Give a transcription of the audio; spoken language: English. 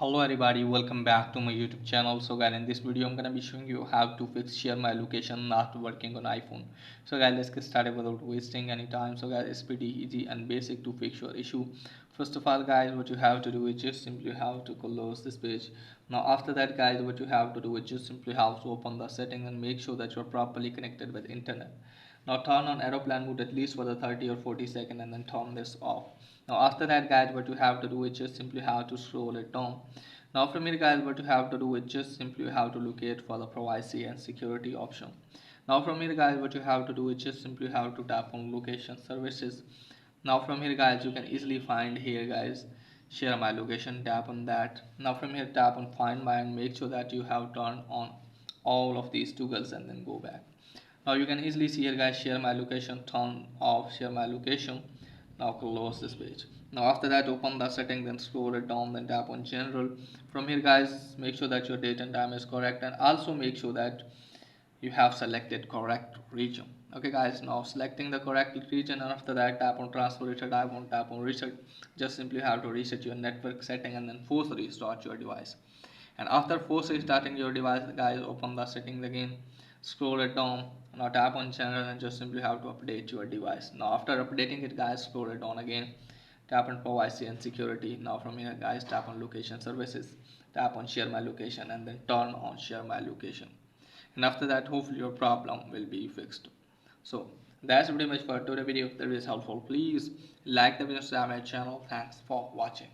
Hello everybody, welcome back to my YouTube channel. So guys, in this video I'm gonna be showing you how to fix share my location not working on iPhone. So guys, let's get started without wasting any time. So guys, it's pretty easy and basic to fix your issue. First of all guys, what you have to do is just simply have to close this page. Now after that guys, what you have to do is just simply have to open the setting and make sure that you're properly connected with internet. Now turn on aeroplane mode at least for the 30 or 40 second and then turn this off. Now after that guys, what you have to do is just simply have to scroll it down. Now from here guys, what you have to do is just simply have to locate for the privacy and security option. Now from here guys, what you have to do is just simply have to tap on location services. Now from here guys, you can easily find here guys, share my location, tap on that. Now from here tap on find my and make sure that you have turned on all of these toggles and then go back. Now you can easily see here guys, share my location, turn off share my location. Now close this page. Now after that open the setting, then scroll it down, then tap on general. From here guys, make sure that your date and time is correct and also make sure that you have selected correct region. Okay guys, now selecting the correct region and after that tap on transfer reset. I won't tap on reset, just simply have to reset your network setting and then force restart your device. And after force restarting your device guys, open the settings again, scroll it down. Now tap on channel and just simply have to update your device. Now after updating it guys, scroll it down again, tap on privacy and security. Now from here guys, tap on location services, tap on share my location and then turn on share my location. And after that hopefully your problem will be fixed. So that's pretty much for today's video. If that is helpful, please like the video, subscribe my channel. Thanks for watching.